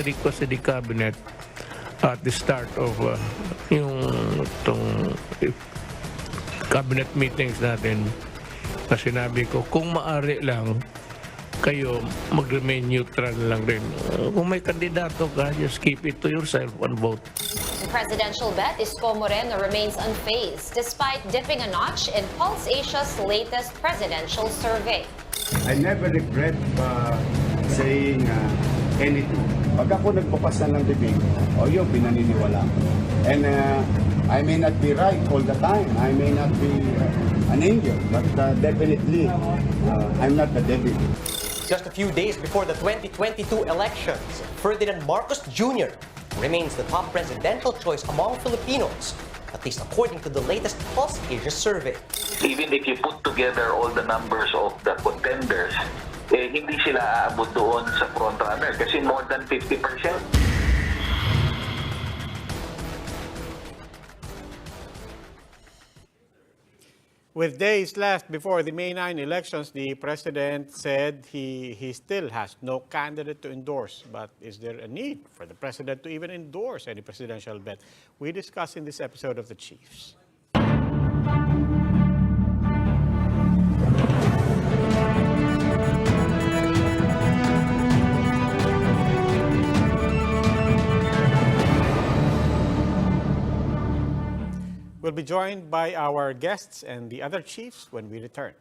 request the cabinet at the start of yung itong cabinet meetings natin na sinabi ko, kung maaari lang, kayo mag-remain neutral lang rin. Kung may kandidato ka, just keep it to yourself and vote. The presidential bet, Isko Moreno remains unfazed despite dipping a notch in Pulse Asia's latest presidential survey. I never regret saying anything. Pag ako nagbukas na ng bibig, yun, pinaniniwala ko. And I may not be right all the time. I may not be an angel, but definitely I'm not the devil. Just a few days before the 2022 elections, Ferdinand Marcos Jr. remains the top presidential choice among Filipinos, at least according to the latest Pulse Asia survey. Even if you put together all the numbers of the contenders, hindi sila aabot doon sa frontrunner kasi more than 50%. With days left before the May 9 elections, the president said he still has no candidate to endorse. But is there a need for the president to even endorse any presidential bet? We discuss in this episode of The Chiefs. We'll be joined by our guests and the other chiefs when we return.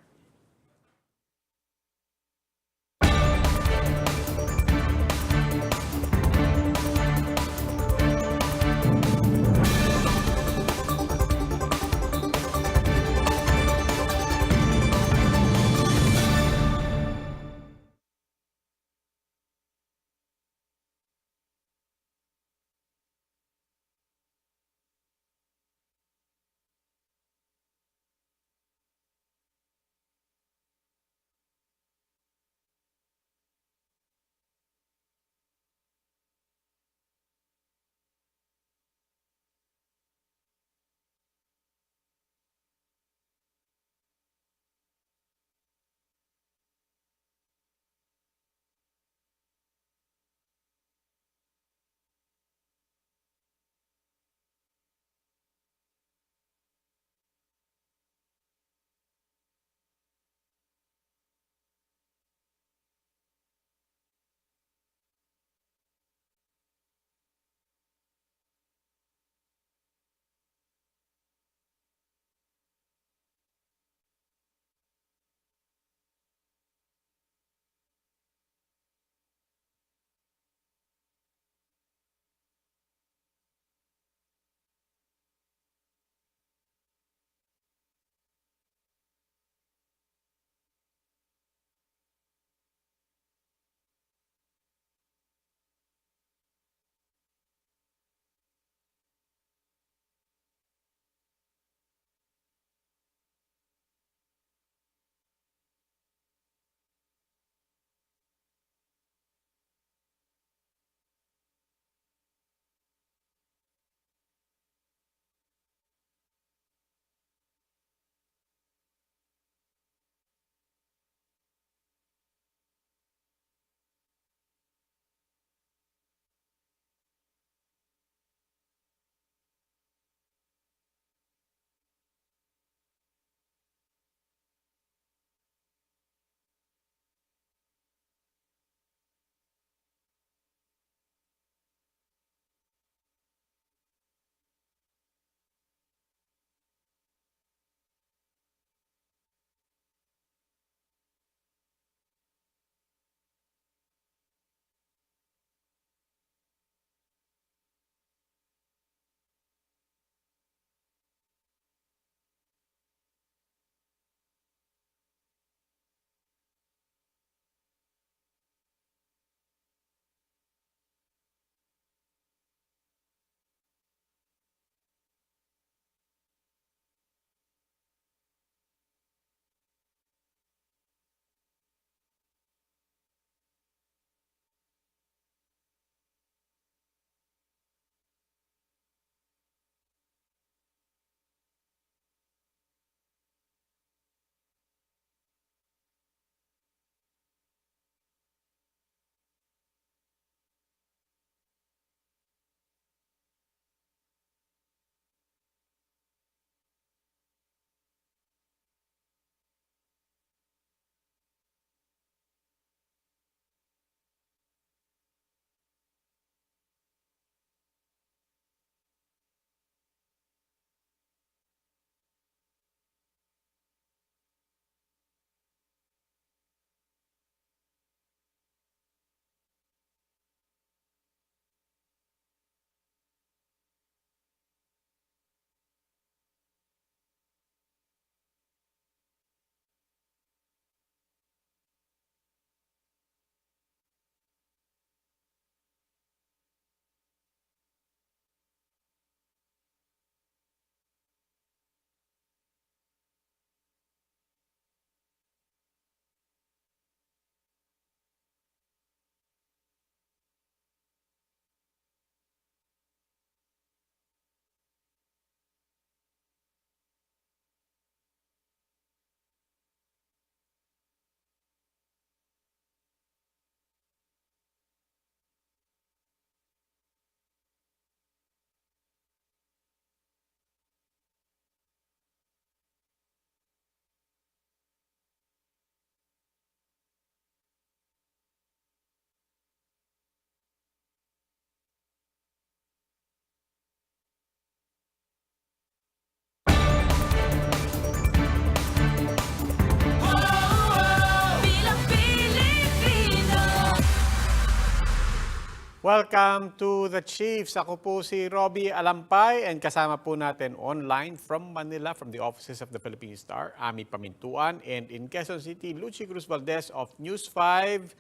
Welcome to the Chiefs. Ako po si Robbie Alampay and kasama po natin online from Manila, from the offices of the Philippine Star, Ami Pamintuan, and in Quezon City, Lucy Cruz Valdez of News 5.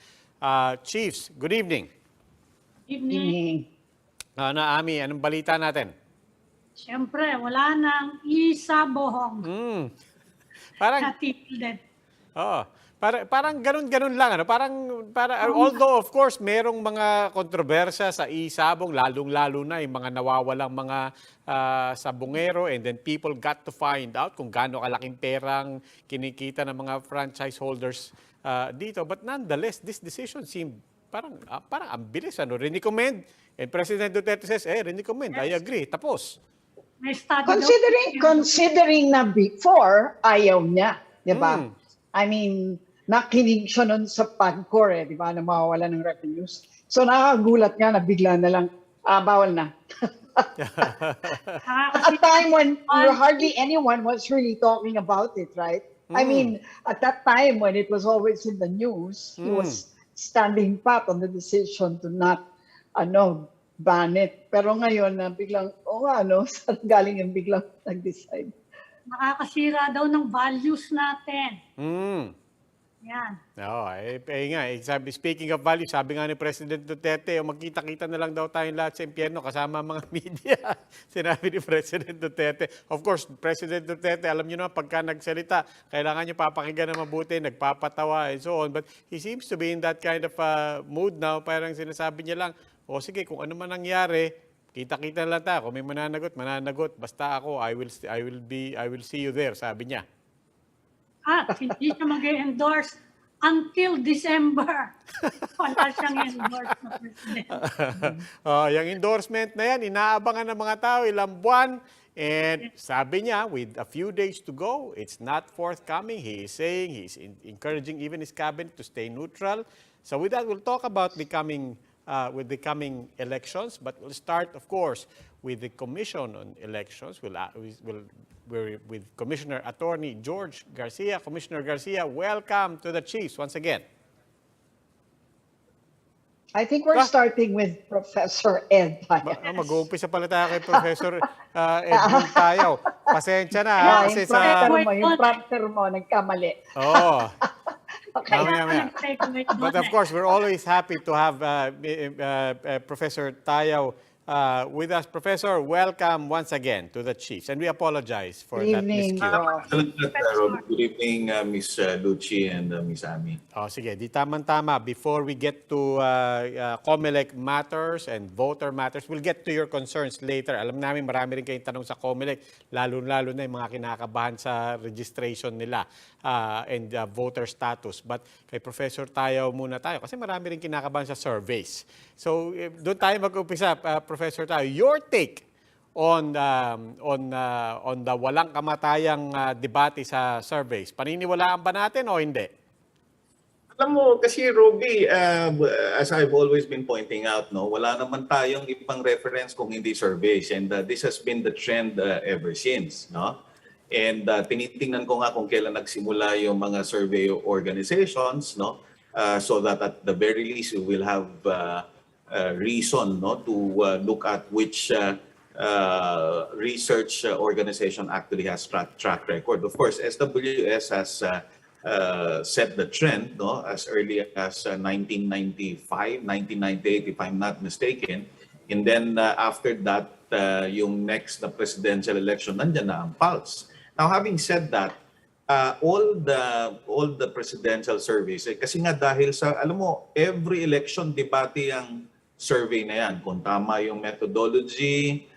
Chiefs, good evening. Evening. Ami, anong balita natin? Siyempre, wala nang isa-bohong Parang, natin. parang ganun lang. Although, of course, merong mga kontrobersya sa isabong, lalong-lalo na yung mga nawawalang mga sabongero, and then people got to find out kung gaano kalaking perang kinikita ng mga franchise holders dito. But nonetheless, this decision seemed parang ang bilis. Recommend. And President Duterte says, recommend. I agree. Tapos. May study Considering na before, ayaw niya. Di ba? I mean, nakinig siya nun sa PAGCOR, di ba, na mawawala ng revenues. So nakakagulat nga na bigla na lang, bawal na. A time when hardly anyone was really talking about it, right? I mean, at that time when it was always in the news, he was standing pat on the decision to not, ban it. Pero ngayon, biglang, saan galing yung biglang nag-decide? Nakakasira daw ng values natin. Yan. Speaking of value, sabi nga ni President Duterte, magkita-kita na lang daw tayong lahat sa impyerno kasama mga media. Sinabi ni President Duterte. Of course, President Duterte, alam niyo na, pagka nagsalita, kailangan niyo papakinggan na mabuti, nagpapatawa, and so on. But he seems to be in that kind of mood now. Parang sinasabi niya lang, sige, kung ano man nangyari, kita-kita na lang tayo. Kung may mananagot. Basta ako, I will see you there, sabi niya. At hindi siya mag-endorse until December. Wala siyang endorse na president. Yung endorsement na yan, inaabangan ng mga tao ilang buwan. And sabi niya, with a few days to go, it's not forthcoming. He is saying, he's encouraging even his cabinet to stay neutral. So with that, we'll talk about with the coming elections. But we'll start, of course, with the Commission on Elections. We're with Commissioner Attorney George Garcia. Commissioner Garcia, welcome to the Chiefs once again. I think we're starting with Professor Ed Payas. Mag-uumpisa pala tayo kay Professor Edmund Tayaw. Pasensya na. Kasi yung prompter mo, nagkamali. Okay. But of course, we're always happy to have Professor Tayaw with us. Professor, welcome once again to the Chiefs. And we apologize for that miscue. Good evening, Ms. Lucci and Ms. Ami. Sige, di tama-tama. Before we get to COMELEC matters and voter matters, we'll get to your concerns later. Alam namin marami rin kayong tanong sa COMELEC, lalo-lalo na yung mga kinakabahan sa registration nila and voter status. But kay Professor Tayaw muna tayo kasi marami rin kinakabahan sa surveys. So doon tayo mag-umpisa, Professor Tayaw. Your take on the walang kamatayang debate sa surveys. Paniniwalaan ba natin o hindi? Alam mo, kasi Roby, as I've always been pointing out, wala naman tayong ibang reference kung hindi surveys. And this has been the trend ever since. And tinitingnan ko nga kung kailan nagsimula yung mga survey organizations, so that at the very least we will have reason to look at which research organization actually has track record. Of course, SWS has set the trend as early as 1995, 1998, if I'm not mistaken. And then after that, yung next na presidential election, nandyan na ang pulse. Now, having said that, all the presidential surveys, kasi nga dahil sa, alam mo, every election debate ang survey na yan. Kung tama yung methodology,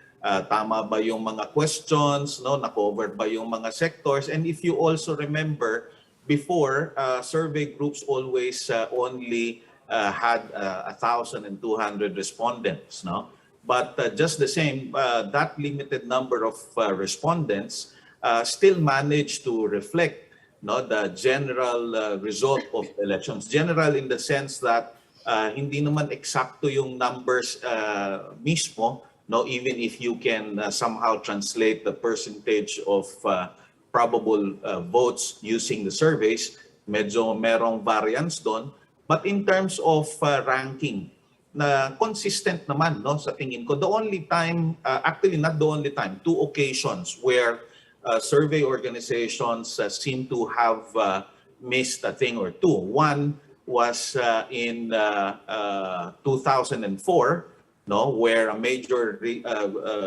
tama ba yung mga questions, na-cover ba yung mga sectors. And if you also remember, before, survey groups always only had 1,200 respondents. But just the same, that limited number of respondents still managed to reflect the general result of elections. General in the sense that hindi naman eksakto yung numbers mismo, even if you can somehow translate the percentage of probable votes using the surveys, medyo merong variance doon. But in terms of ranking, na consistent naman, no, sa tingin ko. The only time, actually not the only time, two occasions where survey organizations seem to have missed a thing or two. One was in 2004, no, where a major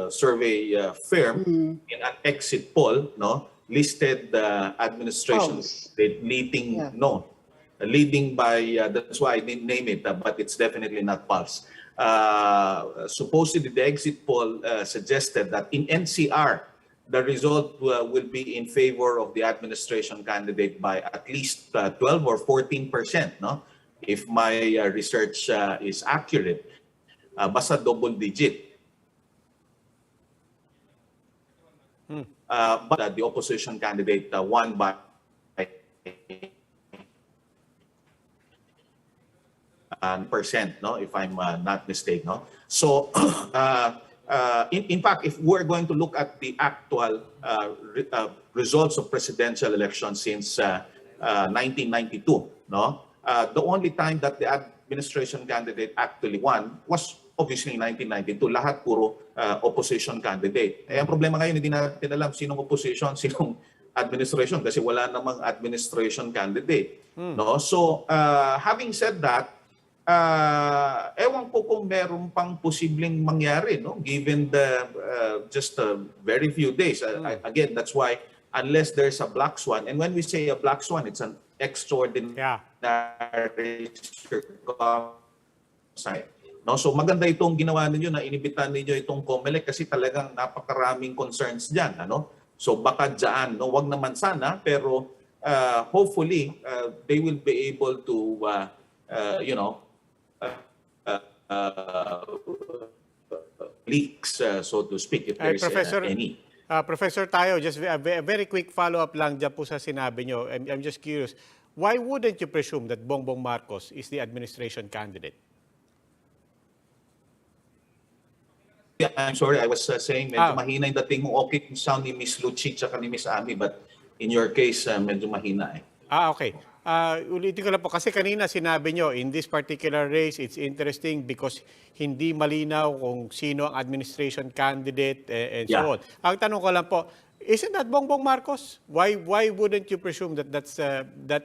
survey firm in an exit poll, no, listed the administration leading, leading by, that's why I didn't name it, but it's definitely not Pulse. Supposedly, the exit poll suggested that in NCR, the result will be in favor of the administration candidate by at least 12 or 14%, no? If my research is accurate. Basta double digit. But the opposition candidate won by percent, no, if I'm not mistaken, no. So, in fact, if we're going to look at the actual results of presidential elections since 1992, no, the only time that the administration candidate actually won was obviously in 1992. Lahat puro opposition candidate. Ang problema ngayon, hindi natin alam sinong opposition, sinong administration, kasi wala namang administration candidate. No? So, having said that, ewan ko kung meron pang posibleng mangyari, no? Given the just very few days. Again, that's why unless there's a black swan, and when we say a black swan, it's an extraordinary circumstance. No? So maganda itong ginawa ninyo na inibitan ninyo itong COMELEC kasi talagang napakaraming concerns dyan. Ano? So baka dyan, no? Wag naman sana, pero hopefully they will be able to, you know, leaks, so to speak, if there's any. Professor Tayo, just a very quick follow-up lang dyan po sa sinabi nyo. I'm just curious, why wouldn't you presume that Bongbong Marcos is the administration candidate? Yeah, I'm sorry, I was saying medyo mahina yung dating mo. Okay yung sound ni Miss Luchi tsaka ni Miss Ami, but in your case, medyo mahina eh. Okay. Ulitin ko lang po, kasi kanina sinabi nyo, in this particular race, it's interesting because hindi malinaw kung sino ang administration candidate and so on. Ang tanong ko lang po, isn't that Bongbong Marcos? Why wouldn't you presume that that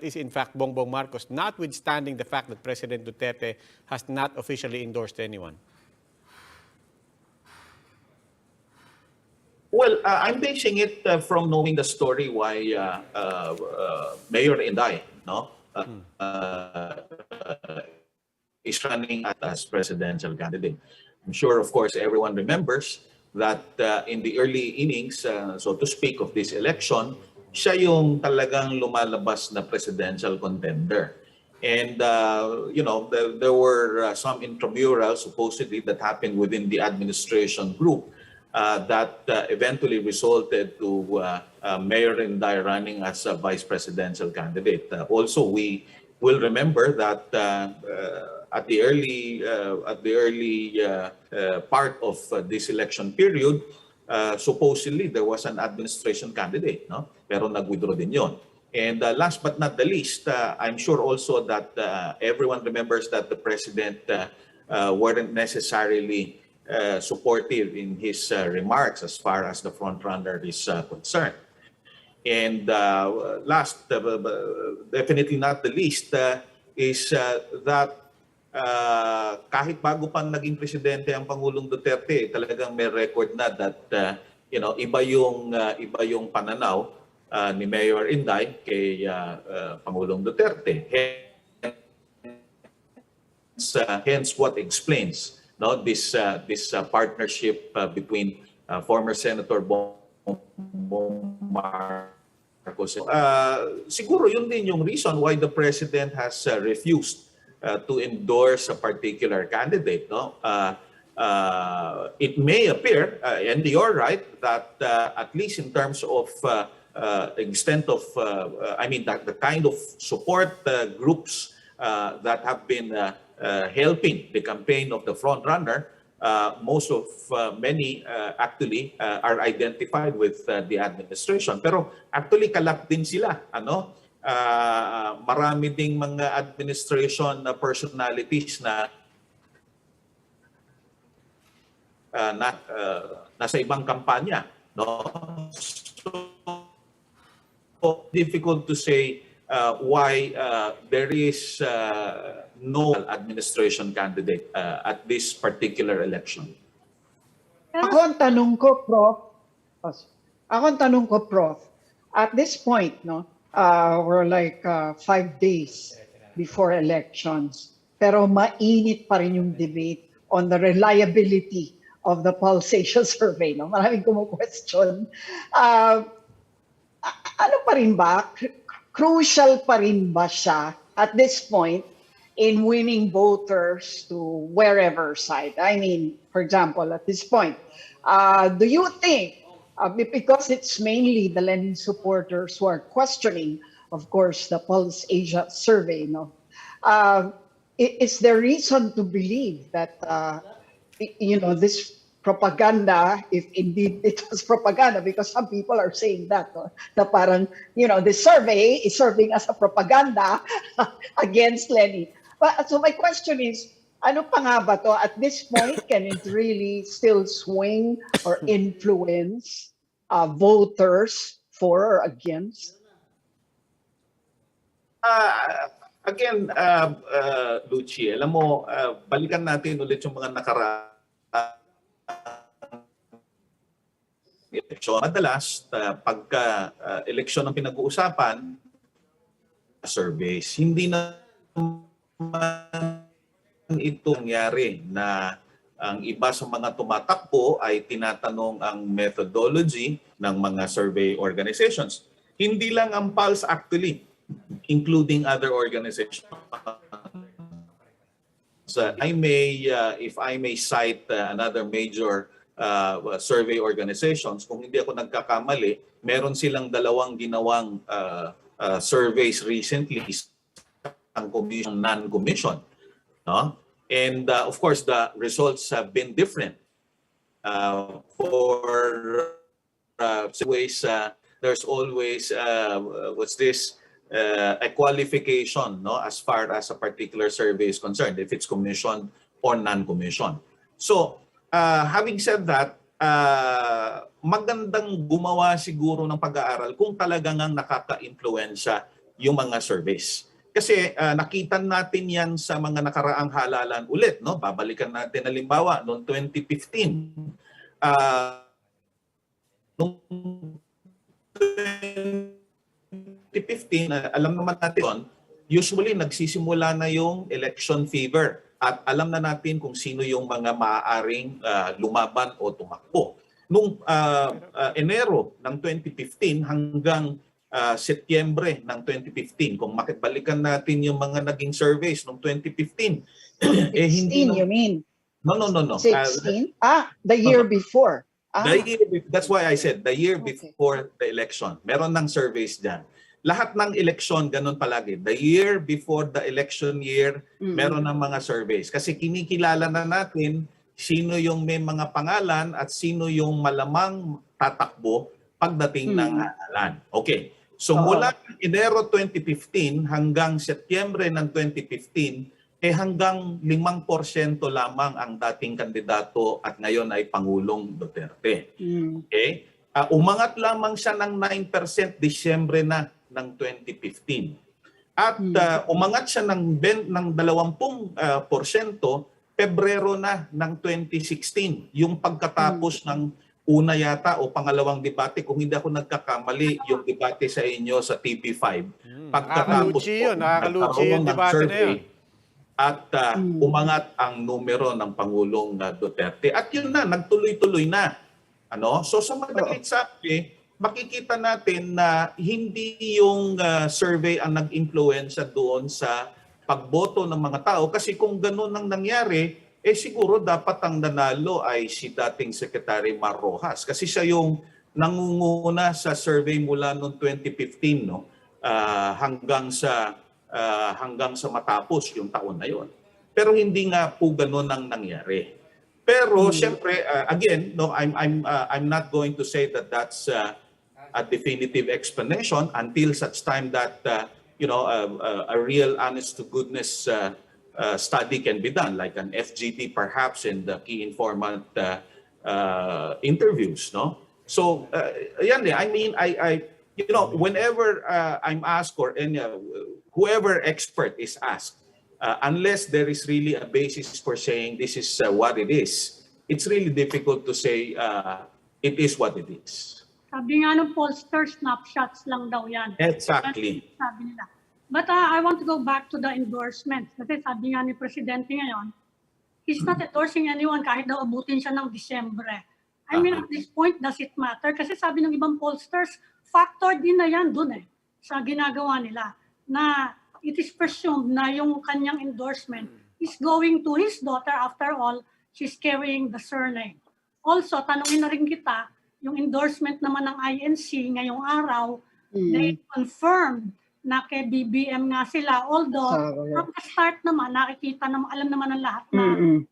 is in fact Bongbong Marcos, notwithstanding the fact that President Duterte has not officially endorsed anyone? Well, I'm basing it from knowing the story why Mayor Inday, no, is running as presidential candidate. I'm sure, of course, everyone remembers that in the early innings, so to speak, of this election, siya yung talagang lumalabas na presidential contender. And, you know, there were some intramurals supposedly that happened within the administration group that eventually resulted to Mayor Inday running as a vice presidential candidate. Also, we will remember that at the early part of this election period, supposedly there was an administration candidate, no? Pero nag-withdraw din yon. And last but not the least, I'm sure also that everyone remembers that the president weren't necessarily supportive in his remarks as far as the frontrunner is concerned. And last, definitely not the least, is that kahit bago pang naging presidente ang Pangulong Duterte, talagang may record na that you know, iba yung pananaw ni Mayor Inday kay Pangulong Duterte. Hence what explains, no, this partnership between former Senator Bongbong Marcos. Siguro yun din yung reason why the president has refused to endorse a particular candidate. No, it may appear, and you're right, that at least in terms of extent of, I mean, the kind of support groups that have been helping the campaign of the frontrunner, many actually are identified with the administration. Pero actually kalap din sila, ano? Marami ding mga administration personalities na nasa ibang kampanya, no? So difficult to say why there is no administration candidate at this particular election. Ako ang tanong ko, Prof, at this point, no, we're like 5 days before elections, pero mainit pa rin yung debate on the reliability of the Pulse Asia survey. No? Maraming kumu-question. Ano pa rin ba? Crucial pa rin ba siya at this point in winning voters to wherever side? I mean, for example, at this point, do you think, because it's mainly the Lenin supporters who are questioning, of course, the Pulse Asia survey, no? Is there reason to believe that, this propaganda, if indeed it was propaganda, because some people are saying that, no? Na parang, the survey is serving as a propaganda against Lenin. But, so my question is, ano pa nga ba to? At this point, can it really still swing or influence voters for or against? Again, Lucy, alam mo, balikan natin ulit yung mga nakaraan. Eleksyon. Madalas, pagka eleksyon ang pinag-uusapan, surveys, hindi na ito nangyari na ang iba sa mga tumatakbo ay tinatanong ang methodology ng mga survey organizations. Hindi lang ang Pulse actually, including other organizations. So if I may cite another major survey organizations, kung hindi ako nagkakamali, meron silang dalawang ginawang surveys recently, ang commission, non-commission. No? And of course, the results have been different. For ways, there's always a qualification, no, as far as a particular survey is concerned, if it's commission or non-commission. So, having said that, magandang gumawa siguro ng pag-aaral kung talagang nakaka-influensya yung mga surveys. Kasi nakita natin yan sa mga nakaraang halalan ulit, no? Babalikan natin halimbawa noong 2015. Noong 2015, alam naman natin, usually nagsisimula na yung election fever at alam na natin kung sino yung mga maaaring lumaban o tumakbo. Noong Enero ng 2015 hanggang Setyembre ng 2015, kung makibalikan natin yung mga naging surveys noong 2015, hindi you mean? No. 16? The year before. That's why I said, the year before the election. Meron ng surveys dyan. Lahat ng election, ganun palagi. The year before the election year, meron ng mga surveys. Kasi kinikilala na natin sino yung may mga pangalan at sino yung malamang tatakbo pagdating ng halalan. Okay. So mula Enero 2015 hanggang Setyembre ng 2015, hanggang 5% lamang ang dating kandidato at ngayon ay Pangulong Duterte. Okay? Umangat lamang siya ng 9% Disyembre na ng 2015. At umangat siya ng 20% Pebrero na ng 2016. Yung pagkatapos ng una yata o pangalawang debate, kung hindi ako nagkakamali, yung debate sa inyo sa TV5. Pagkatapos nakakalutsi yung debate na yun. At umangat ang numero ng Pangulong Duterte. At yun na, nagtuloy-tuloy na. So sa madalit sabi, makikita natin na hindi yung survey ang nag-influensya doon sa pagboto ng mga tao. Kasi kung gano'n ang nangyari, siguro dapat ang nanalo ay si dating Secretary Mar Rojas. Kasi siya yung nangunguna sa survey mula noong 2015, no? hanggang sa matapos yung taon na yon. Pero hindi nga po gano'n ang nangyari. Pero siyempre, again, no, I'm not going to say that that's a definitive explanation until such time that a real honest to goodness study can be done, like an FGD perhaps, and the key informant interviews, no? So, yan, I mean, you know, whenever I'm asked or any whoever expert is asked, unless there is really a basis for saying this is what it is, it's really difficult to say it is what it is. Sabi nga ng pollster, snapshots lang daw yan. Exactly. Sabi nila. But I want to go back to the endorsement. Kasi sabi nga ni Presidente ngayon, he's not endorsing anyone kahit daw abutin siya ng Disyembre. I mean, at this point, does it matter? Kasi sabi ng ibang pollsters, factor din na yan dun sa ginagawa nila. Na it is presumed na yung kanyang endorsement is going to his daughter. After all, she's carrying the surname. Also, tanungin na rin kita, yung endorsement naman ng INC ngayong araw, they confirmed na kay BBM nga sila. Although, from the start naman, nakikita naman, alam naman ng lahat na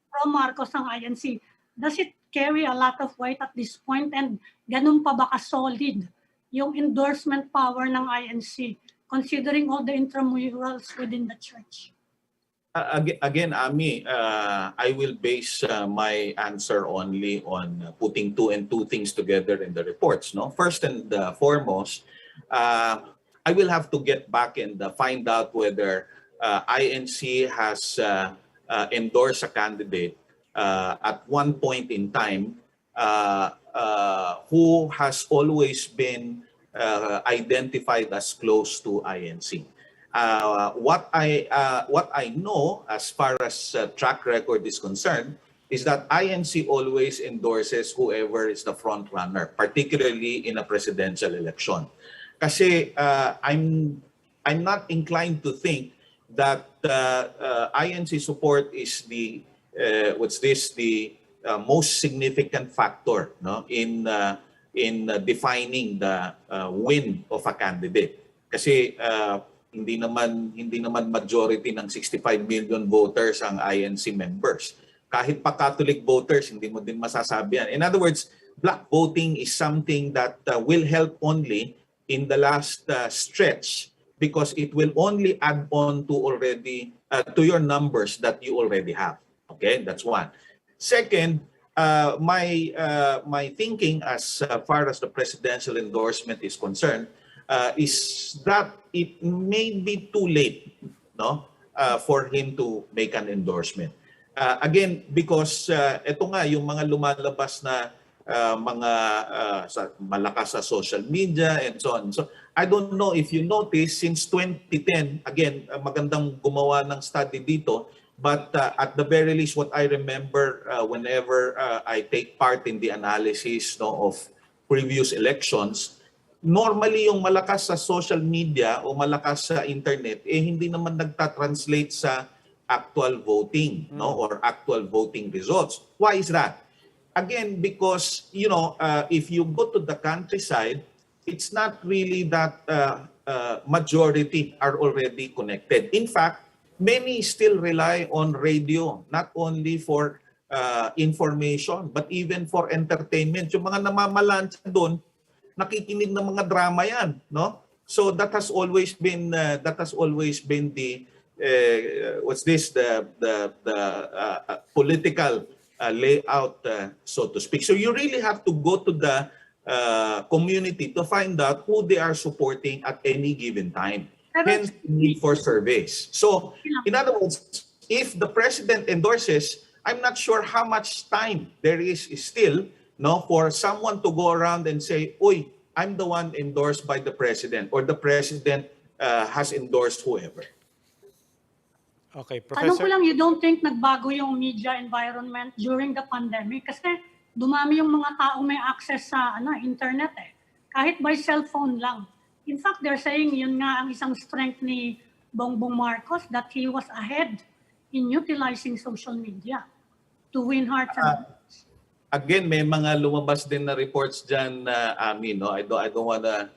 pro-Marcos ang INC. Does it carry a lot of weight at this point? And ganun pa ba ka-solid yung endorsement power ng INC, considering all the intramurals within the church? Again, Ami, I will base my answer only on putting two and two things together in the reports. No, first and foremost, I will have to get back and find out whether INC has endorsed a candidate at one point in time who has always been identified as close to INC. What I know as far as track record is concerned is that INC always endorses whoever is the front runner, particularly in a presidential election. Kasi I'm not inclined to think that INC support is the most significant factor, no, in defining the win of a candidate. Kasi hindi naman majority ng 65 million voters ang INC members. Kahit pa Catholic voters, hindi mo din masasabi yan. In other words, black voting is something that will help only in the last stretch because it will only add on to already to your numbers that you already have. Okay, that's one. Second, my thinking as far as the presidential endorsement is concerned is that it may be too late, no, for him to make an endorsement. Again, because ito nga yung mga lumalabas na malakas sa social media and so on. So I don't know if you notice, since 2010, again, magandang gumawa ng study dito, but at the very least, what I remember whenever I take part in the analysis, no, of previous elections, normally yung malakas sa social media o malakas sa internet, hindi naman nagta-translate sa actual voting, no, or actual voting results. Why is that? Again, because, you know, if you go to the countryside, it's not really that majority are already connected. In fact, many still rely on radio, not only for information, but even for entertainment. Yung mga namamalansya doon, nakikinig ng mga drama yan, no? So that has always been the political layout, so to speak. So you really have to go to the community to find out who they are supporting at any given time. Hence, the need for surveys. So, in other words, if the president endorses, I'm not sure how much time there is still, no, for someone to go around and say, "Uy, I'm the one endorsed by the president," or the president has endorsed whoever. Okay, Tanong ko Professor. lang, you don't think nagbago yung media environment during the pandemic? Kasi dumami yung mga tao may access sa internet kahit by cellphone lang. In fact, they're saying yun nga ang isang strength ni Bongbong Marcos, that he was ahead in utilizing social media to win hearts and minds. Again, may mga lumabas din na reports diyan, Ami, no? I don't wanna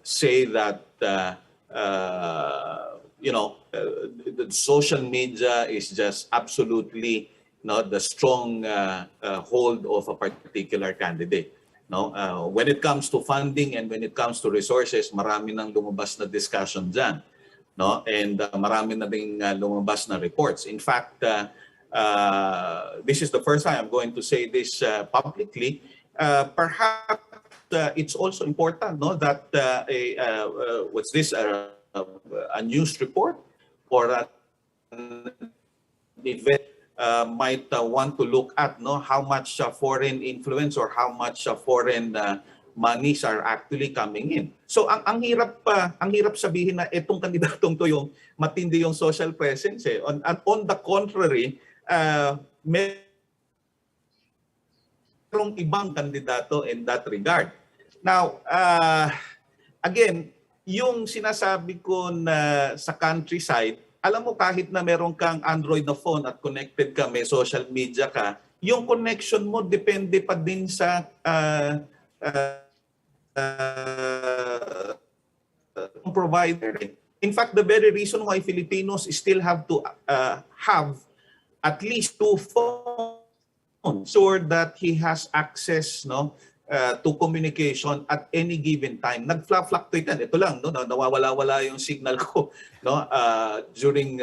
say that you know, the social media is just absolutely not the strong hold of a particular candidate. No, when it comes to funding and when it comes to resources, marami nang lumabas na discussion diyan, no? And marami na ding lumabas na reports. In fact, this is the first time I'm going to say this publicly. Perhaps it's also important, no, that what's this a news report or an event might want to look at, no, how much foreign influence or how much foreign monies are actually coming in. So ang hirap sabihin na itong kandidatong to yung matindi yung social presence eh. On the contrary, merong ibang kandidato in that regard. Now, again, yung sinasabi ko na sa countryside, alam mo kahit na meron kang Android na phone at connected ka, may social media ka, yung connection mo depende pa din sa provider. In fact, the very reason why Filipinos still have to have at least 2 phones so that he has access, no, to communication at any given time. Nag-fluctuate yan. Ito lang, no, nawawala-wala yung signal ko, no, during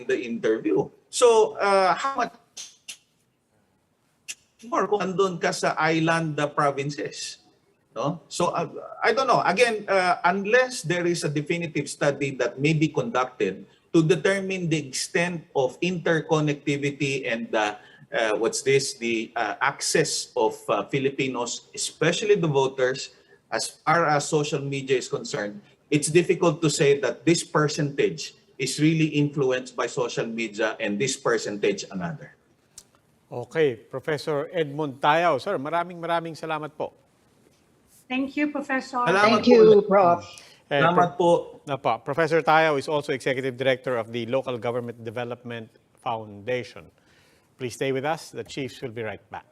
the interview. So, how much more kung andun ka sa island provinces? No? So, I don't know. Again, unless there is a definitive study that may be conducted to determine the extent of interconnectivity and the access of Filipinos, especially the voters, as far as social media is concerned, it's difficult to say that this percentage is really influenced by social media and this percentage another. Okay, Professor Edmund Tayaw. Sir, maraming salamat po. Thank you, Professor. Salamat Thank you, Prof. Salamat po. Professor Tayaw is also Executive Director of the Local Government Development Foundation. Please stay with us. The Chiefs will be right back.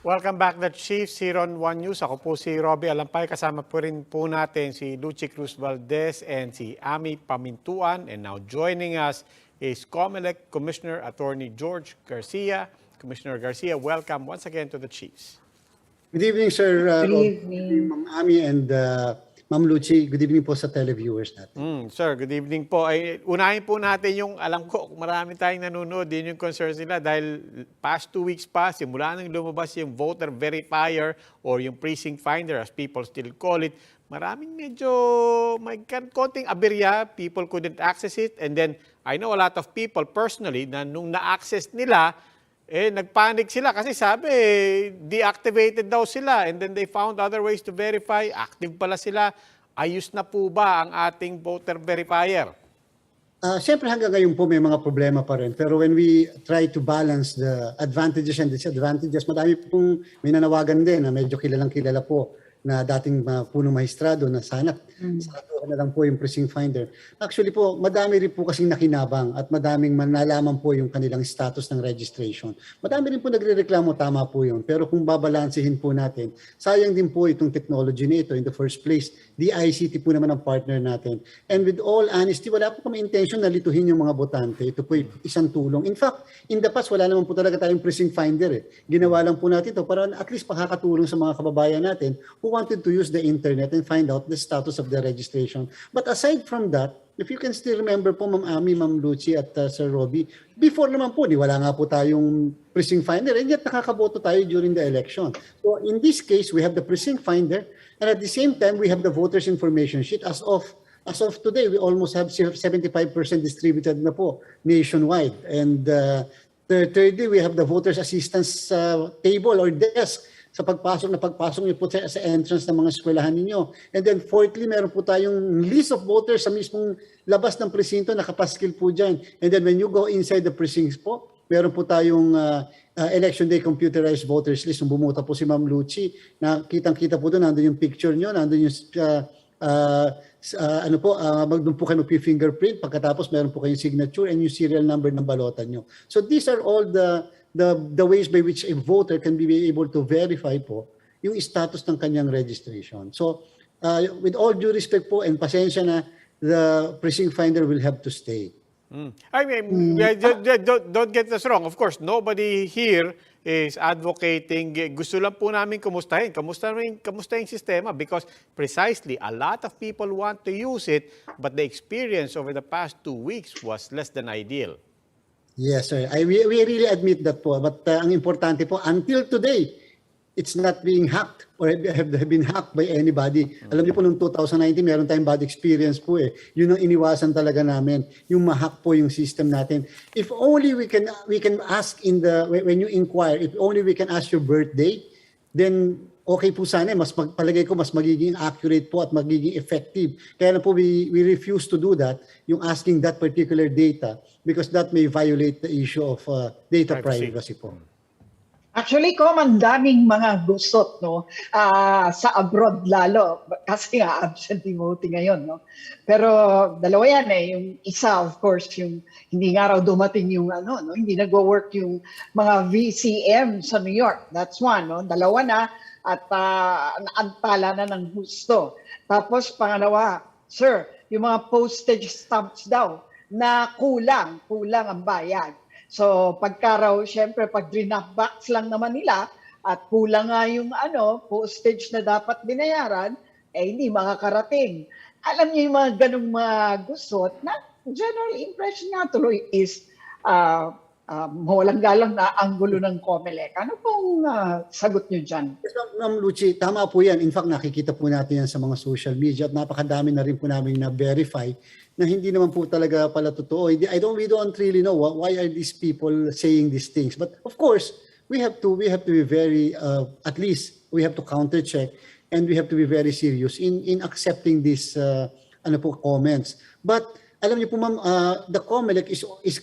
Welcome back, the Chiefs here on One News. Ako po si Robbie Alampay. Kasama po rin po natin si Lucy Cruz Valdez and si Ami Pamintuan. And now joining us is COMELEC Commissioner Attorney George Garcia. Commissioner Garcia, welcome once again to the Chiefs. Good evening, sir. Good evening. Ma'am Ami and Ma'am Lucy. Good evening po sa televiewers natin. Sir, good evening po. Ay, unahin po natin yung, alam ko, marami tayong nanonood, din yung concern nila dahil past 2 weeks pa, simula nang lumabas yung voter verifier or yung precinct finder as people still call it, maraming medyo may konting aberya, people couldn't access it. And then, I know a lot of people personally na nung na-access nila, nagpanic sila kasi sabi, deactivated daw sila and then they found other ways to verify. Active pala sila. Ayos na po ba ang ating voter verifier? Siyempre hanggang ngayon po may mga problema pa rin. Pero when we try to balance the advantages and disadvantages, madami pong may nanawagan din na medyo kilala po na dating punong maestrado na sana na lang po yung precinct finder. Actually po, madami rin po kasing nakinabang at madaming manalaman po yung kanilang status ng registration. Madami rin po nagrereklamo, tama po yun. Pero kung babalansehin po natin, sayang din po itong technology nito in the first place. DICT po naman ang partner natin. And with all honesty, wala po kami intention na lituhin yung mga botante. Ito po isang tulong. In fact, in the past, wala naman po talaga tayong precinct finder. Ginawa lang po natin ito para at least makakatulong sa mga kababayan natin who wanted to use the internet and find out the status of the registration. But aside from that, if you can still remember po, Ma'am Ami, Ma'am Lucy at Sir Robbie, before naman po, wala nga po tayong precinct finder and yet nakakaboto tayo during the election. So in this case, we have the precinct finder and at the same time, we have the voters information sheet. As of today, we almost have 75% distributed na po nationwide. And thirdly, we have the voters assistance table or desk sa pagpasok niyo po sa entrance ng mga eskwelahan ninyo. And then fourthly, meron po tayong list of voters sa mismong labas ng presinto, nakapaskil po dyan. And then when you go inside the precincts po, meron po tayong election day computerized voters list. Nung bumuta po si Ma'am Lucy, na kitang-kita po doon, nandun yung picture nyo, nandun yung doon po kayo fingerprint, pagkatapos meron po kayong signature and yung serial number ng balota nyo. So these are all the ways by which a voter can be able to verify po yung status ng kanyang registration. So with all due respect po and pasensya na, the precinct finder will have to stay. I mean, don't get us wrong. Of course, nobody here is advocating. Gusto lang po namin kumustahin. Kamustahin sistema because precisely a lot of people want to use it but the experience over the past 2 weeks was less than ideal. Yes, sir. We really admit that po. But ang importante po, until today, it's not being hacked or have been hacked by anybody. Alam niyo po, noong 2019, meron tayong bad experience po eh. Yun ang iniwasan talaga namin, yung ma-hack po yung system natin. If only we can ask when you inquire, if only we can ask your birthday, then okay po sana, palagay ko mas magiging accurate po at magiging effective. Kaya na po we refuse to do that, yung asking that particular data because that may violate the issue of data privacy po. Actually, ang daming mga gusot, no? Sa abroad lalo, kasi nga absentee voting ngayon, no? Pero dalawa yan eh. Yung isa, of course, yung hindi nga raw dumating yung hindi nagwo-work yung mga VCM sa New York. That's one, no? Dalawa na at naantala na ng gusto. Tapos pangalawa, sir, yung mga postage stamps daw na kulang ang bayad. So pagka raw, syempre pag drop box lang naman nila at kulang nga yung postage na dapat binayaran, hindi makakarating. Alam niyo yung mga ganung mga gusot na general impression nga tuloy is mawalang galang na anggulo ng COMELEC. Ano pong sagot niyo dyan? Yes, Ma'am Lucy, tama po yan. In fact, nakikita po natin yan sa mga social media at napakadami na rin po namin na-verify na hindi naman po talaga pala totoo. We don't really know why are these people saying these things. But of course, we have to be very, at least we have to counter-check and we have to be very serious in accepting these comments. But alam niyo po, ma'am, the COMELEC is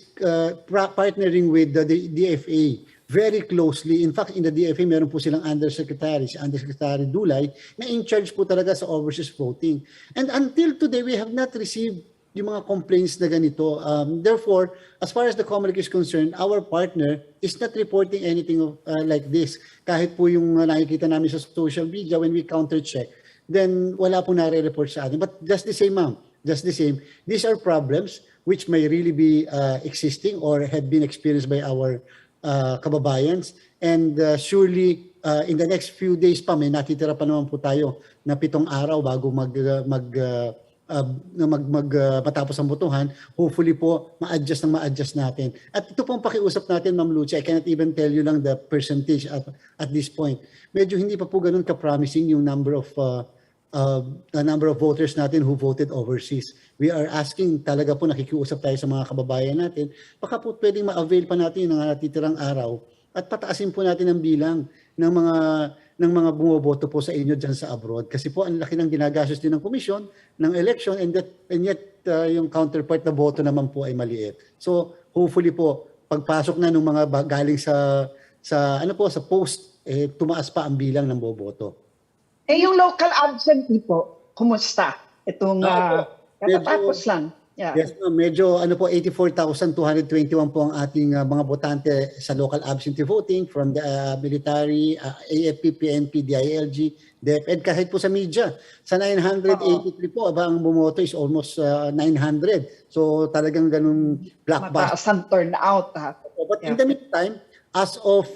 partnering with the DFA very closely. In fact, in the DFA, meron po silang undersecretary, si Undersecretary Dulay, na in charge po talaga sa overseas voting. And until today, we have not received yung mga complaints na ganito. Therefore, as far as the COMELEC is concerned, our partner is not reporting anything like this. Kahit po yung nakikita namin sa social media, when we counter-check, then wala pong nare-report sa atin. But just the same, ma'am, just the same. These are problems which may really be existing or have been experienced by our kababayans. And surely, in the next few days pa, may natitira pa naman po tayo na 7 araw bago matapos ang botohan. Hopefully po, ma-adjust natin. At ito pong pakiusap natin, Ma'am Lucia, I cannot even tell you lang the percentage at this point. Medyo hindi pa po ganun ka-promising yung number of voters natin who voted overseas. We are asking, talaga po nakikiusap tayo sa mga kababayan natin, baka po pwedeng ma-avail pa natin yung natitirang araw at pataasin po natin ang bilang ng mga bumoboto po sa inyo dyan sa abroad. Kasi po ang laki ng ginagastos din ng komisyon, ng election, and yet yung counterpart na boto naman po ay maliit. So hopefully po, pagpasok na ng mga galing sa post, tumaas pa ang bilang ng boboto. Yung local absentee po, kumusta? Itong katatapos lang. Yeah. Yes, ma'am. Medyo 84,221 po ang ating mga botante sa local absentee voting from the military, AFP, PNP, DILG, DepEd, kahit po sa media. Sa 983 po, ang bumoto is almost 900. So talagang ganun blockbuster. Mataas ang turnout. But in the meantime, as of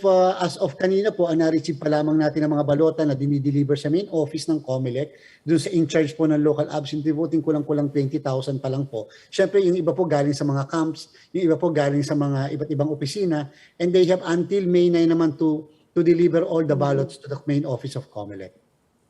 kanina po, na-receive pa lamang natin ang mga balota na dinideliver sa main office ng COMELEC. Doon sa in-charge po ng local absentee voting, kulang-kulang 20,000 pa lang po. Siyempre, yung iba po galing sa mga camps, yung iba po galing sa mga iba't ibang opisina, and they have until May 9 naman to deliver all the ballots to the main office of COMELEC.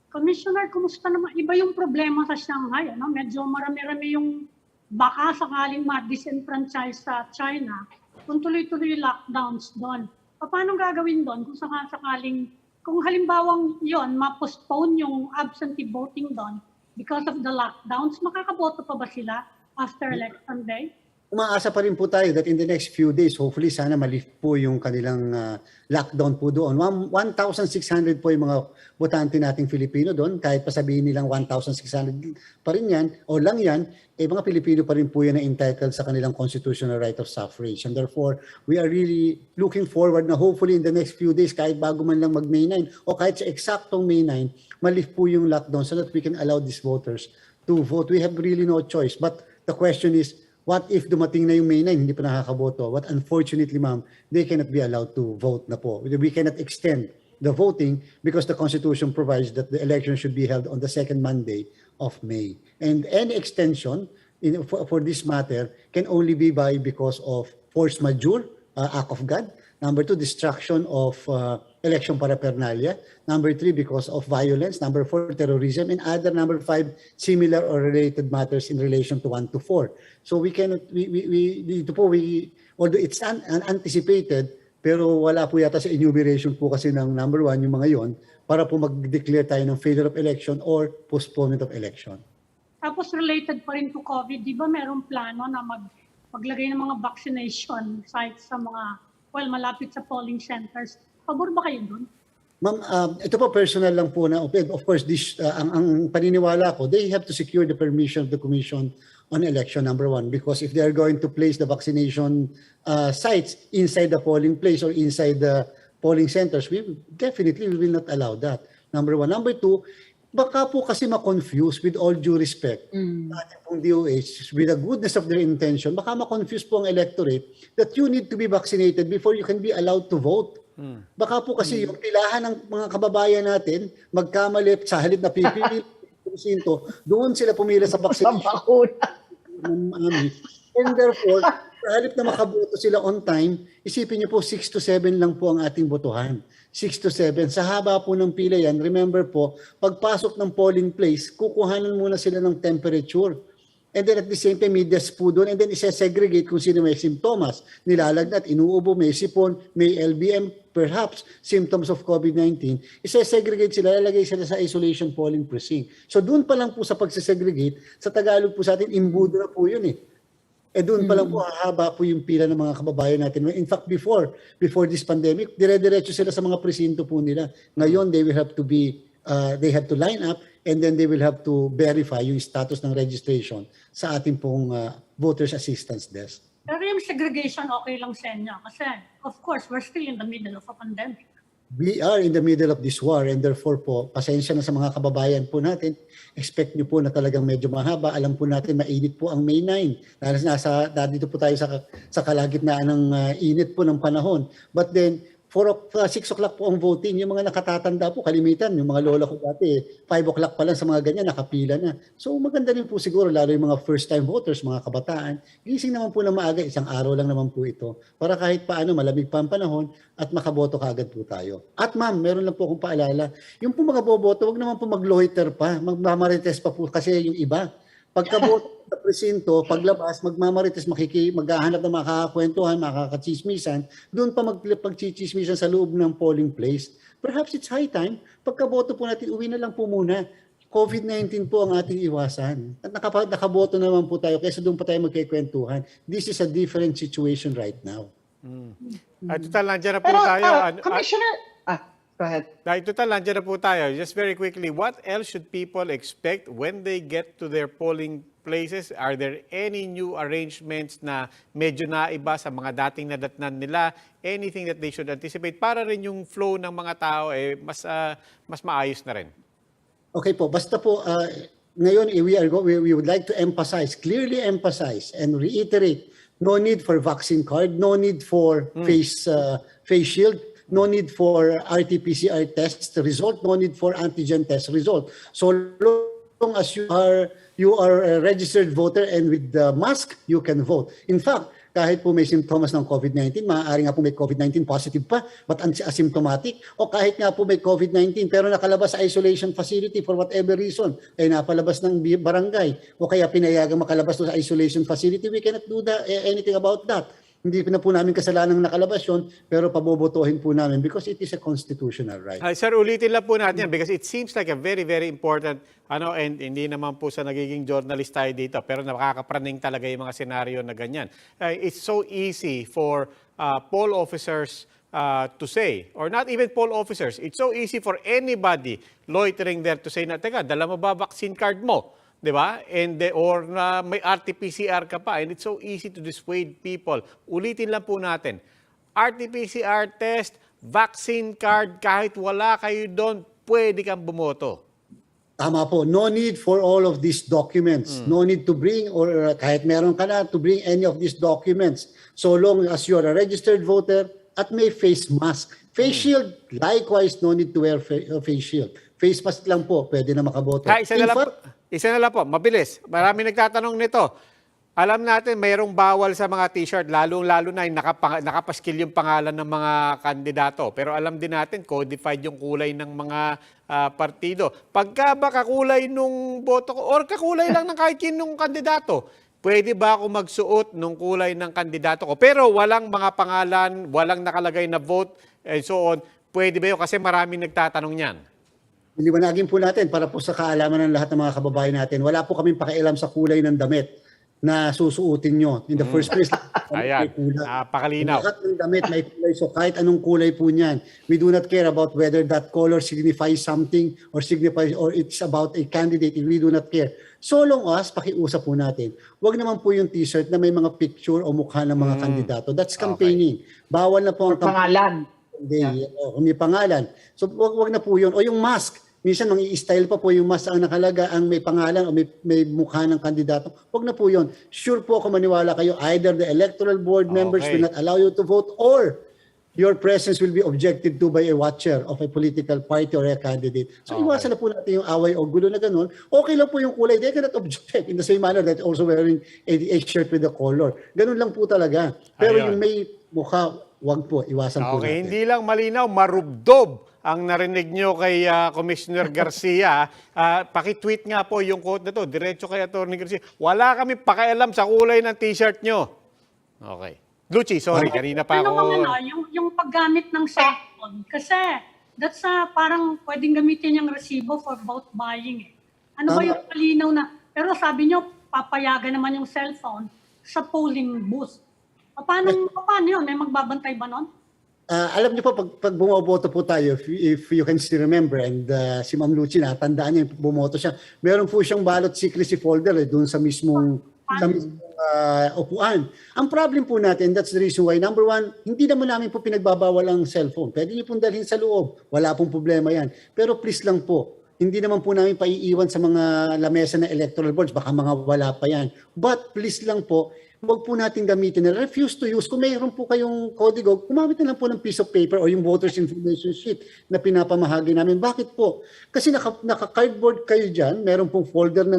Commissioner, kumusta naman? Iba yung problema sa Shanghai. Medyo marami-rami yung baka sakaling ma-disenfranchise sa China kung tuloy-tuloy lockdowns doon. Paano gagawin doon kung sakaling, kung halimbawang yon ma-postpone yung absentee voting doon because of the lockdowns, makakaboto pa ba sila after election day? Umaasa pa rin po tayo that in the next few days, hopefully sana malift po yung kanilang lockdown po doon. 1,600 po yung mga botante nating Filipino doon. Kahit pa sabihin nilang 1,600 pa rin yan o lang yan, mga Pilipino pa rin po yan na entitled sa kanilang constitutional right of suffrage. And therefore, we are really looking forward na hopefully in the next few days, kahit bago man lang mag-May 9 o kahit sa eksaktong May 9, malift po yung lockdown so that we can allow these voters to vote. We have really no choice. But the question is, what if dumating na yung May 9, hindi pa nakakaboto? What unfortunately, ma'am, they cannot be allowed to vote na po. We cannot extend the voting because the Constitution provides that the election should be held on the second Monday of May. And any extension for this matter can only be because of force majeure, act of God. Number 2, destruction of election paraphernalia. Number 3, because of violence. Number 4, terrorism. And other number 5, similar or related matters in relation to 1 to 4. So we cannot, although it's unanticipated, pero wala po yata sa enumeration po kasi ng number 1, yung mga yon, para po mag-declare tayo ng failure of election or postponement of election. Tapos related pa rin to COVID, di ba merong plano na maglagay ng mga vaccination sites sa mga malapit sa polling centers? Pabor ba kayo doon? Ma'am, ito po personal lang po na, of course, ang paniniwala ko, they have to secure the permission of the Commission on Election, number 1, because if they are going to place the vaccination sites inside the polling place or inside the polling centers, we will not allow that, number 1. Number 2, baka po kasi ma-confuse, with all due respect, ating pong DOH, with the goodness of their intention, baka ma-confuse po ang electorate that you need to be vaccinated before you can be allowed to vote. Baka po kasi yung pilahan ng mga kababayan natin, magkamali sa halip na pipili, doon sila pumila sa vaccination. And therefore, sa halip na makaboto sila on time, isipin niyo po 6 to 7 lang po ang ating botohan. 6 to 7. Sa haba po ng pila yan, remember po, pagpasok ng polling place, kukuhanan muna sila ng temperature. And then at the same time, may desk po doon, and then isa-segregate kung sino may simptomas. Nilalagnat, inuubo, may sipon, may LBM, perhaps symptoms of COVID-19. Isa-segregate sila, lalagay sila sa isolation polling precinct. So doon pa lang po sa pagsisegregate, sa Tagalog po sa atin, imbudo na po yun eh. Doon pa lang po hahaba po yung pila ng mga kababayan natin. In fact, before this pandemic, dire-diretso sila sa mga presinto po nila. Ngayon, they will have to be they have to line up and then they will have to verify yung status ng registration sa ating pong voters assistance desk. Pero yung segregation, okay lang sa inyo. Kasi, of course, we're still in the middle of a pandemic. We are in the middle of this war and therefore po, pasensya na sa mga kababayan po natin. Expect nyo po na talagang medyo mahaba. Alam po natin, mainit po ang May 9. Dito po tayo sa kalagitnaan ng init po ng panahon. But then, 6 o'clock po ang voting. Yung mga nakatatanda po, kalimitan. Yung mga lola ko dati, 5 o'clock pa lang sa mga ganyan, nakapila na. So maganda rin po siguro, lalo yung mga first-time voters, mga kabataan. Gising naman po na maaga, isang araw lang naman po ito. Para kahit paano, malamig pa ang panahon at makaboto kaagad po tayo. At ma'am, meron lang po akong paalala. Yung po mga boboto, wag naman po mag-loiter pa, magmamarites pa po kasi yung iba. Pagkaboto sa presinto, paglabas, magmamarites, maghahanap ng makakakwentuhan, makakachismisan, doon pa magpagchichismisan sa loob ng polling place. Perhaps it's high time, pagkaboto po natin, uwi na lang po muna. COVID-19 po ang ating iwasan. At nakaboto naman po tayo, kaysa doon pa tayo magkikwentuhan. This is a different situation right now. Total, nandiyan na po Pero, tayo. Commissioner, go ahead. Total, nandiyan na po tayo. Just very quickly, what else should people expect when they get to their polling places? Are there any new arrangements na medyo naiba sa mga dating nadatnan nila? Anything that they should anticipate para rin yung flow ng mga tao mas maayos na rin? Okay po, basta po ngayon we would like to clearly emphasize and reiterate, no need for vaccine card, no need for face shield, no need for RT-PCR test result, no need for antigen test result. So long as you are a registered voter and with the mask, you can vote. In fact, kahit po may symptoms ng COVID-19, maaari nga po may COVID-19 positive pa, but asymptomatic, o kahit nga po may COVID-19 pero nakalabas sa isolation facility for whatever reason, ay napalabas ng barangay, o kaya pinayagang makalabas sa isolation facility, we cannot do anything about that. Hindi na po namin kasalanang nakalabas yun, pero pabobotohin po namin because it is a constitutional right. Sir, ulitin lang po natin yan because it seems like a very, very important, and hindi naman po sa nagiging journalist tayo dito, pero nakakapraning talaga yung mga senaryo na ganyan. It's so easy for poll officers to say, or not even poll officers, it's so easy for anybody loitering there to say na, teka, dala mo ba vaccine card mo? Diba? Or may RT-PCR ka pa, and it's so easy to dissuade people. Ulitin lang po natin, RT-PCR test, vaccine card, kahit wala kayo doon, pwede kang bumoto. Tama po. No need for all of these documents. No need to bring, or kahit meron ka na, to bring any of these documents. So long as you are a registered voter at may face mask. Face shield, likewise, no need to wear face shield. Face mask lang po, pwede na makaboto. Isa na lang po, mabilis. Marami nagtatanong nito. Alam natin, mayroong bawal sa mga t-shirt, lalong-lalo na yung nakapaskil yung pangalan ng mga kandidato. Pero alam din natin, codified yung kulay ng mga partido. Pagka ba kakulay nung boto ko, or kakulay lang ng kahit kinong kandidato, pwede ba ako magsuot nung kulay ng kandidato ko? Pero walang mga pangalan, walang nakalagay na vote, and so on. Pwede ba yun? Kasi maraming nagtatanong niyan. Iliwanagin po natin para po sa kaalaman ng lahat ng mga kababayan natin. Wala po kaming pakialam sa kulay ng damit na susuotin nyo. In the first place, ayan, napakalinaw. Lahat ng damit may kulay. So kahit anong kulay po niyan, we do not care about whether that color signifies something or it's about a candidate. We do not care. So long as, pakiusap po natin, wag naman po yung t-shirt na may mga picture o mukha ng mga kandidato. That's campaigning. Okay. Bawal na po ang pangalan. May pangalan. So wag na po yun. O yung mask. Minsan mang-i-style pa po yung mask ang nakalaga ang may pangalan o may mukha ng kandidato. Wag na po yun. Sure po ako maniwala kayo, either the electoral board members will not allow you to vote or your presence will be objected to by a watcher of a political party or a candidate. So iwasan na po natin yung away o gulo na ganun. Okay lang po yung kulay. They cannot object in the same manner that also wearing a shirt with a color. Ganun lang po talaga. Pero yung may mukha, wag po. Iwasan po natin. Hindi lang malinaw, marubdob ang narinig nyo kay Commissioner Garcia. Paki-tweet nga po yung quote na to. Diretso kay Atty. Garcia. Wala kami pakialam sa kulay ng t-shirt nyo. Okay. Lucy, sorry, kanina pa ako. Yung paggamit ng cellphone. Kasi that's parang pwedeng gamitin yung resibo for vote buying. Ano ba yung malinaw na? Pero sabi nyo, papayagan naman yung cellphone sa polling booth. Paano yun? May magbabantay ba nun? Alam niyo po, pag bumoboto po tayo, if you can still remember, and si Ma'am Lucy, natandaan niya, bumoto siya, meron po siyang ballot secrecy folder doon sa mismong upuan. Ang problem po natin, that's the reason why, number one, hindi naman namin po pinagbabawal ang cellphone. Pwede niyo pong dalhin sa loob. Wala pong problema yan. Pero please lang po, hindi naman po namin paiiwan sa mga lamesa na electoral boards. Baka mga wala pa yan. But please lang po, huwag po natin gamitin na refuse to use. Kung mayroon po kayong kodigo, gumamit na lang po ng piece of paper o yung voters information sheet na pinapamahagi namin. Bakit po? Kasi naka-cardboard kayo dyan, meron pong folder na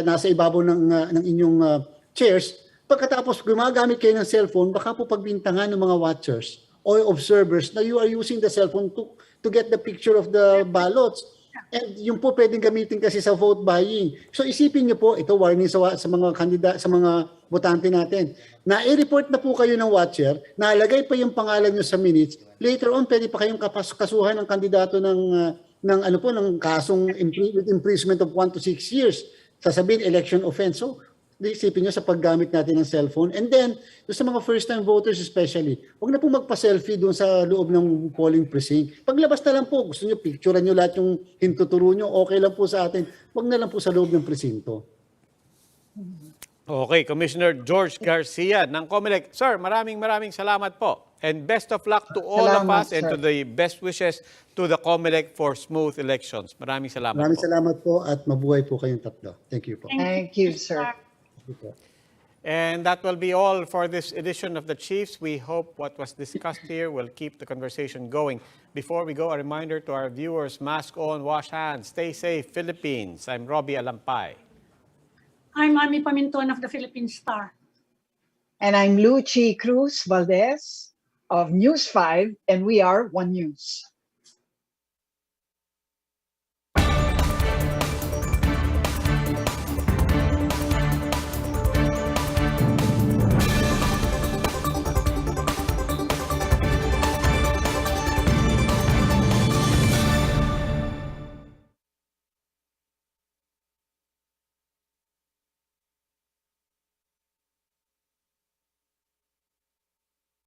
nasa ibabaw ng inyong chairs. Pagkatapos gumagamit kayo ng cellphone, baka po pagbintangan ng mga watchers o observers na you are using the cellphone to get the picture of the ballots. And yung po pwedeng gamitin kasi sa vote buying. So isipin niyo po, ito warning sa mga kandidat, sa mga botante natin. Na i-report na po kayo ng watcher, nalagay pa yung pangalan niyo sa minutes, later on pwede pa kayong kasuhan ng kandidato ng kasong imprisonment of 1 to 6 years. Sasabihin election offense. So isipin nyo sa paggamit natin ng cellphone. And then, sa mga first-time voters especially, huwag na po magpa-selfie doon sa loob ng polling precinct. Paglabas na lang po, gusto nyo, picturean nyo lahat yung hintuturo nyo, okay lang po sa atin. Huwag na lang po sa loob ng presinto. Okay, Commissioner George Garcia ng COMELEC. Sir, maraming salamat po. And best of luck to all of us and to the best wishes to the COMELEC for smooth elections. Maraming salamat Maraming po. salamat po at mabuhay po kayong tatlo. Thank you po. Thank you, sir. And that will be all for this edition of The Chiefs. We hope what was discussed here will keep the conversation going. Before we go, a reminder to our viewers, mask on, wash hands, stay safe, Philippines. I'm Robbie Alampay. I'm Ami Paminton of the Philippine Star. And I'm Lucy Cruz Valdez of News 5, and we are One News.